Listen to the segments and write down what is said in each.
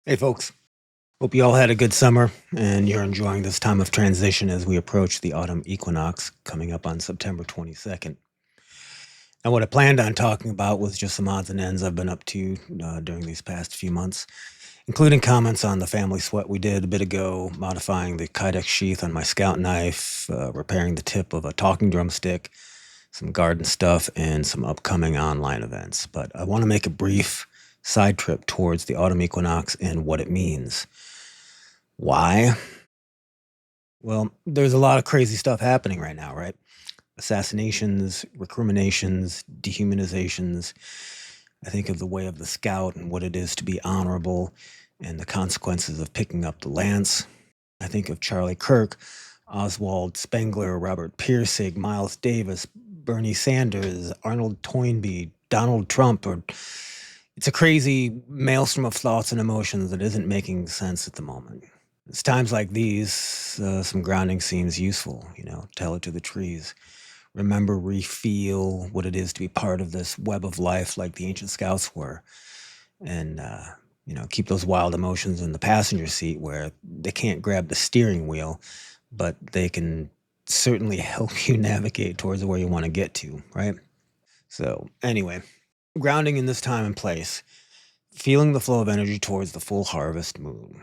Hey, folks. Hope you all had a good summer and you're enjoying this time of transition as we approach the autumn equinox coming up on September 22nd. Now, what I planned on talking about was just some odds and ends I've been up to during these past few months, including comments on the family sweat we did a bit ago, modifying the kydex sheath on my scout knife, repairing the tip of a talking drumstick, some garden stuff, and some upcoming online events. But I want to make a brief side trip towards the autumn equinox and what it means. Why? Well, there's a lot of crazy stuff happening right now, right? Assassinations, recriminations, dehumanizations. I think of the way of the scout and what it is to be honorable and the consequences of picking up the lance. I think of Charlie Kirk, Oswald Spengler, Robert Pirsig, Miles Davis, Bernie Sanders, Arnold Toynbee, Donald Trump, or it's a crazy maelstrom of thoughts and emotions that isn't making sense at the moment. It's times like these, some grounding seems useful, tell it to the trees. Remember, feel what it is to be part of this web of life like the ancient scouts were. And, keep those wild emotions in the passenger seat where they can't grab the steering wheel, but they can certainly help you navigate towards where you want to get to, right? So, anyway, grounding in this time and place, feeling the flow of energy towards the full harvest moon.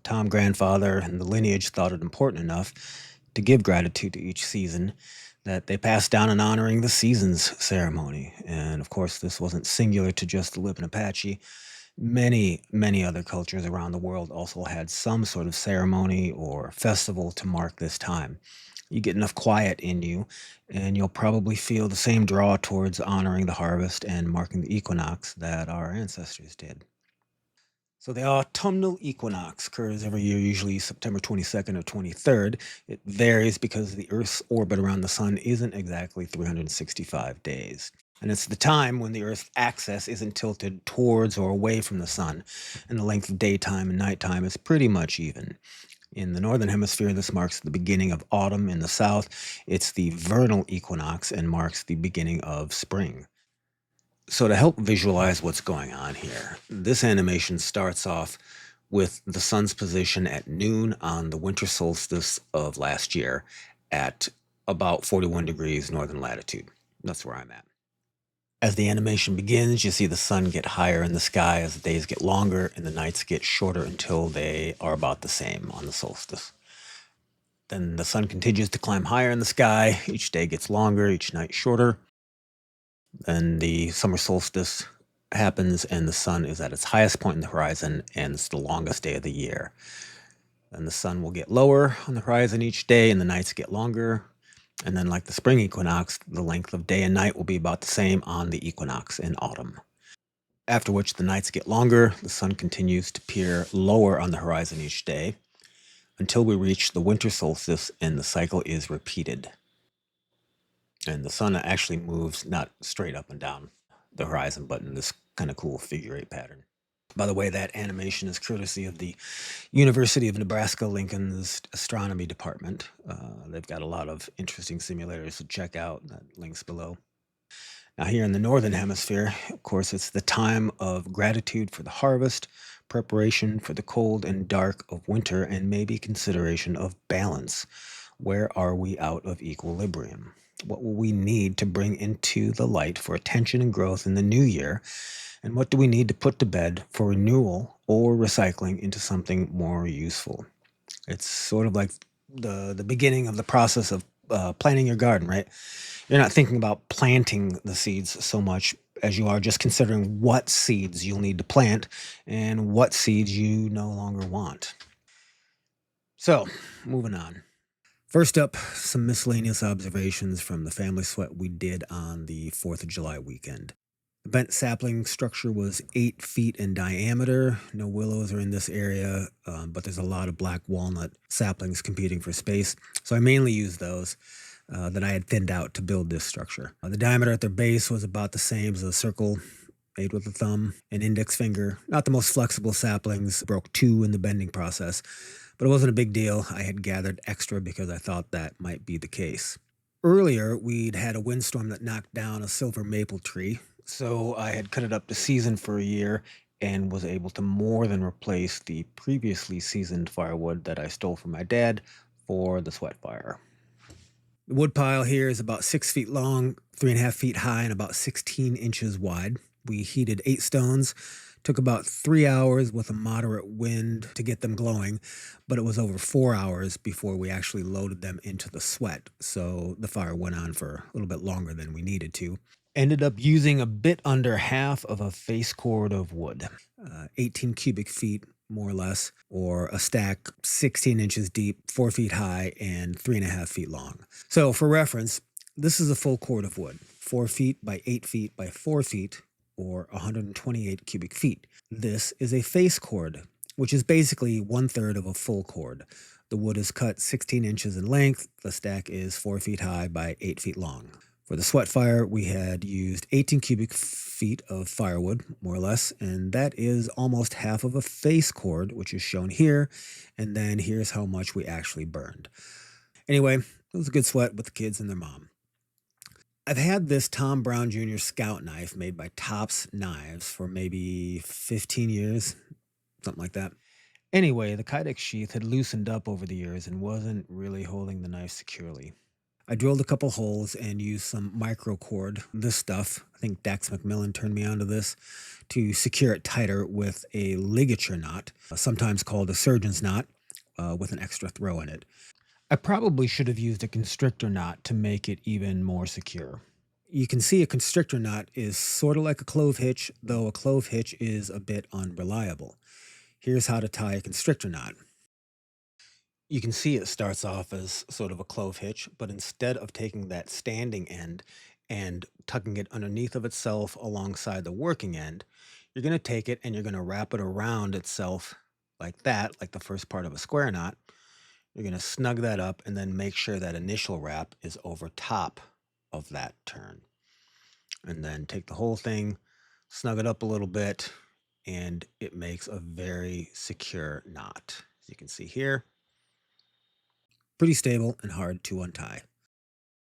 Tom grandfather and the lineage thought it important enough to give gratitude to each season that they passed down in honoring the seasons ceremony. And of course, this wasn't singular to just the Lipan Apache. Many, many other cultures around the world also had some sort of ceremony or festival to mark this time. You get enough quiet in you, and you'll probably feel the same draw towards honoring the harvest and marking the equinox that our ancestors did. So the autumnal equinox occurs every year, usually September 22nd or 23rd. It varies because the Earth's orbit around the sun isn't exactly 365 days. And it's the time when the Earth's axis isn't tilted towards or away from the sun, and the length of daytime and nighttime is pretty much even. In the northern hemisphere, this marks the beginning of autumn. In the south, it's the vernal equinox and marks the beginning of spring. So to help visualize what's going on here, this animation starts off with the sun's position at noon on the winter solstice of last year at about 41 degrees northern latitude. That's where I'm at. As the animation begins, you see the sun get higher in the sky as the days get longer and the nights get shorter until they are about the same on the solstice. Then the sun continues to climb higher in the sky. Each day gets longer, each night shorter. Then the summer solstice happens and the sun is at its highest point in the horizon, and it's the longest day of the year. Then the sun will get lower on the horizon each day and the nights get longer. And then, like the spring equinox, the length of day and night will be about the same on the equinox in autumn. After which the nights get longer, the sun continues to peer lower on the horizon each day until we reach the winter solstice and the cycle is repeated. And the sun actually moves not straight up and down the horizon, but in this kind of cool figure eight pattern. By the way, that animation is courtesy of the University of Nebraska-Lincoln's astronomy department. They've got a lot of interesting simulators to check out. That link's below. Now, here in the northern hemisphere, of course, it's the time of gratitude for the harvest, preparation for the cold and dark of winter, and maybe consideration of balance. Where are we out of equilibrium? What will we need to bring into the light for attention and growth in the new year? And what do we need to put to bed for renewal or recycling into something more useful? It's sort of like the beginning of the process of planting your garden, right? You're not thinking about planting the seeds so much as you are just considering what seeds you'll need to plant and what seeds you no longer want. So, moving on. First up, some miscellaneous observations from the family sweat we did on the 4th of July weekend. The bent sapling structure was 8 feet in diameter. No willows are in this area, but there's a lot of black walnut saplings competing for space. So I mainly used those that I had thinned out to build this structure. The diameter at their base was about the same as a circle made with a thumb and index finger. Not the most flexible saplings, broke 2 in the bending process, but it wasn't a big deal. I had gathered extra because I thought that might be the case. Earlier, we'd had a windstorm that knocked down a silver maple tree, so I had cut it up to season for a year and was able to more than replace the previously seasoned firewood that I stole from my dad for the sweat fire. The wood pile here is about 6 feet long, 3.5 feet high, and about 16 inches wide. We heated 8 stones. Took about 3 hours with a moderate wind to get them glowing, but it was over 4 hours before we actually loaded them into the sweat. So the fire went on for a little bit longer than we needed to. Ended up using a bit under half of a face cord of wood, 18 cubic feet more or less, or a stack 16 inches deep, 4 feet high, and 3.5 feet long. So for reference, this is a full cord of wood, 4 feet by 8 feet by 4 feet, or 128 cubic feet. This is a face cord, which is basically 1/3 of a full cord. The wood is cut 16 inches in length. The stack is 4 feet high by 8 feet long. For the sweat fire, we had used 18 cubic feet of firewood, more or less, and that is almost half of a face cord, which is shown here. And then here's how much we actually burned. Anyway, it was a good sweat with the kids and their mom. I've had this Tom Brown Jr. Scout knife made by Tops Knives for maybe 15 years, something like that. Anyway, the kydex sheath had loosened up over the years and wasn't really holding the knife securely. I drilled a couple holes and used some micro cord, this stuff, I think Dax McMillan turned me onto this, to secure it tighter with a ligature knot, sometimes called a surgeon's knot, with an extra throw in it. I probably should have used a constrictor knot to make it even more secure. You can see a constrictor knot is sort of like a clove hitch, though a clove hitch is a bit unreliable. Here's how to tie a constrictor knot. You can see it starts off as sort of a clove hitch, but instead of taking that standing end and tucking it underneath of itself alongside the working end, you're going to take it and you're going to wrap it around itself like that, like the first part of a square knot. You're going to snug that up and then make sure that initial wrap is over top of that turn. And then take the whole thing, snug it up a little bit, and it makes a very secure knot. As you can see here, pretty stable and hard to untie.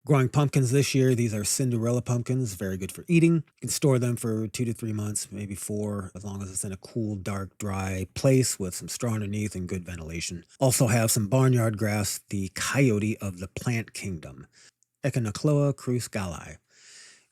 Growing pumpkins this year, these are Cinderella pumpkins, very good for eating. You can store them for 2 to 3 months, maybe 4, as long as it's in a cool, dark, dry place with some straw underneath and good ventilation. Also have some barnyard grass, the coyote of the plant kingdom, Echinocloa cruce-galli.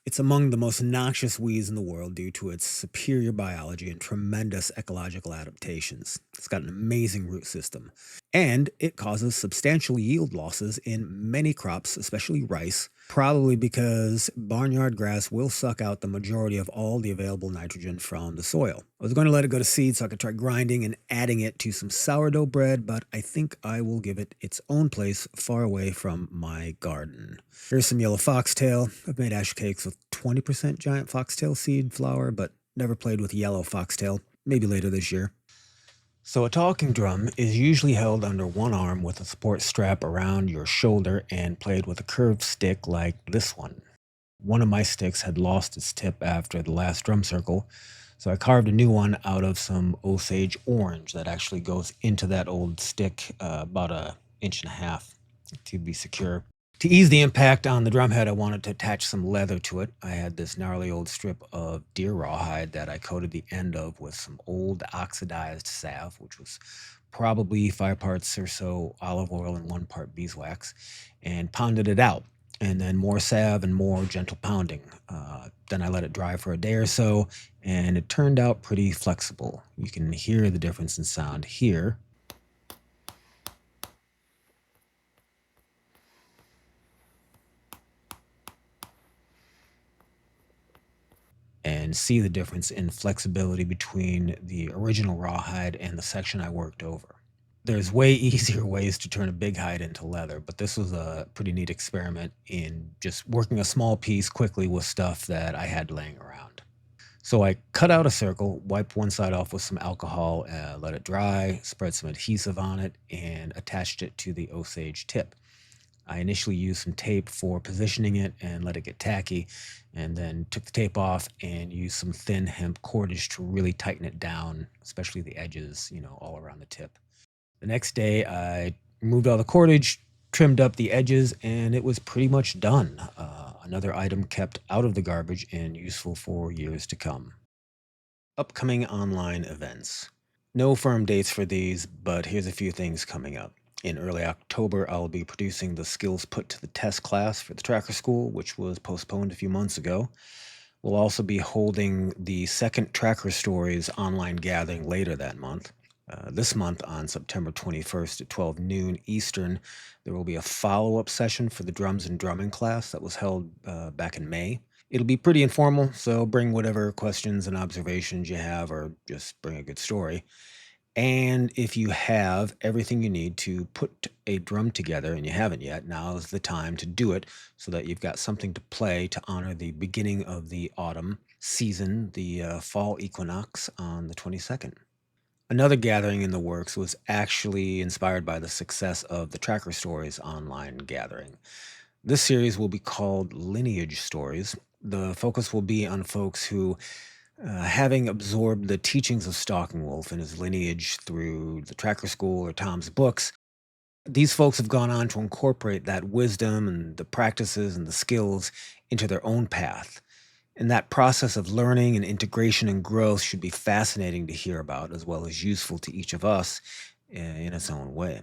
It's among the most noxious weeds in the world due to its superior biology and tremendous ecological adaptations. It's got an amazing root system. And it causes substantial yield losses in many crops, especially rice, probably because barnyard grass will suck out the majority of all the available nitrogen from the soil. I was going to let it go to seed so I could try grinding and adding it to some sourdough bread, but I think I will give it its own place far away from my garden. Here's some yellow foxtail. I've made ash cakes with 20% giant foxtail seed flour, but never played with yellow foxtail. Maybe later this year. So a talking drum is usually held under one arm with a support strap around your shoulder and played with a curved stick like this one. One of my sticks had lost its tip after the last drum circle, so I carved a new one out of some Osage orange that actually goes into that old stick about 1.5 inches to be secure. To ease the impact on the drum head, I wanted to attach some leather to it. I had this gnarly old strip of deer rawhide that I coated the end of with some old oxidized salve, which was probably 5 parts or so olive oil and 1 part beeswax, and pounded it out. And then more salve and more gentle pounding. Then I let it dry for a day or so, and it turned out pretty flexible. You can hear the difference in sound here. And see the difference in flexibility between the original rawhide and the section I worked over. There's way easier ways to turn a big hide into leather, but this was a pretty neat experiment in just working a small piece quickly with stuff that I had laying around. So I cut out a circle, wiped one side off with some alcohol, let it dry, spread some adhesive on it, and attached it to the Osage tip. I initially used some tape for positioning it and let it get tacky, and then took the tape off and used some thin hemp cordage to really tighten it down, especially the edges, all around the tip. The next day, I removed all the cordage, trimmed up the edges, and it was pretty much done. Another item kept out of the garbage and useful for years to come. Upcoming online events. No firm dates for these, but here's a few things coming up. In early October, I'll be producing the Skills Put to the Test class for the Tracker School, which was postponed a few months ago. We'll also be holding the second Tracker Stories online gathering later that month. This month, on September 21st at 12 noon Eastern, there will be a follow-up session for the drums and drumming class that was held back in May. It'll be pretty informal, so bring whatever questions and observations you have, or just bring a good story. And if you have everything you need to put a drum together and you haven't yet, now is the time to do it so that you've got something to play to honor the beginning of the autumn season, the fall equinox on the 22nd. Another gathering in the works was actually inspired by the success of the Tracker Stories online gathering. This series will be called Lineage Stories. The focus will be on folks who, having absorbed the teachings of Stalking Wolf and his lineage through the Tracker School or Tom's books, these folks have gone on to incorporate that wisdom and the practices and the skills into their own path. And that process of learning and integration and growth should be fascinating to hear about, as well as useful to each of us in its own way.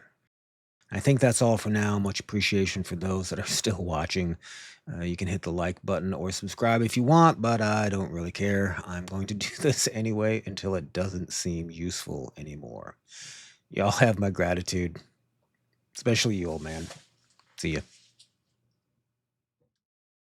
I think that's all for now. Much appreciation for those that are still watching. You can hit the like button or subscribe if you want, but I don't really care. I'm going to do this anyway until it doesn't seem useful anymore. Y'all have my gratitude, especially you, old man. See ya.